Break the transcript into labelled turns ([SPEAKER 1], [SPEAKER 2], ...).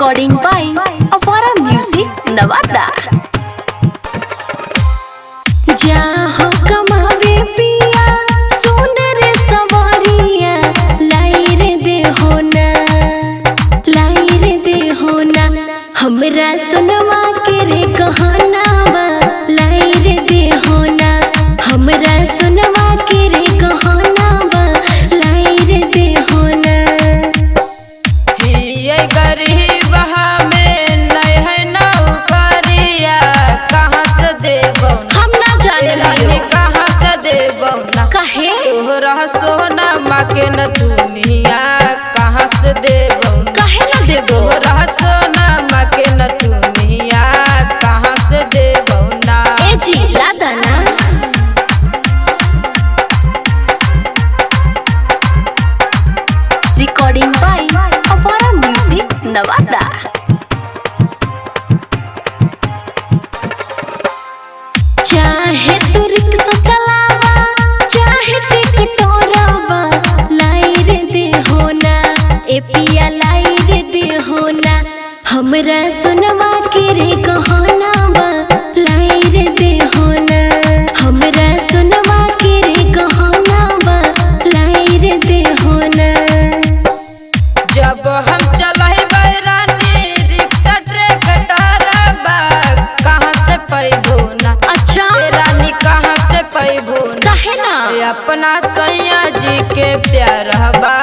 [SPEAKER 1] Recording by Avara Music, Navada. जाहो कमावे पिया सुन रे सवारिया लाई रे दे होना हमरा सुनवा के रे कहनावा लाई रे दे होना हमरा सुनवा के रे कहनावा लाई रे दे होना।
[SPEAKER 2] ये गरीब हमें नहीं है नौकरिया कहाँ से देबो
[SPEAKER 1] हम ना जाने रही
[SPEAKER 2] कहाँ से देबो ना
[SPEAKER 1] काहे
[SPEAKER 2] तोहरा सोना माँ के न दुनिया कहाँ से देबो
[SPEAKER 1] काहे ना देबो
[SPEAKER 2] तोहरा सोना माँ के न दुनिया कहाँ से देबो ना।
[SPEAKER 1] ए जी लादा ना Recording by Avara Music, Navada. चाहे तू रिक्शा चलावा चाहे टिकटोरावा लाई रे दे होना ए पिया लाई रे दे होना हमरा सुनवा के रे कहनावा लाई रे दे होना हमरा सुनवा के रे कहनावा लाई रे दे होना।
[SPEAKER 2] जब हम चलाई बैरानी रिक्शा ट्रैक्टरबा कहाँ से पैबो ना
[SPEAKER 1] अच्छा
[SPEAKER 2] रानी कहाँ से पैबो ना
[SPEAKER 1] काहे ना
[SPEAKER 2] अपना सैया जी के प्यार बा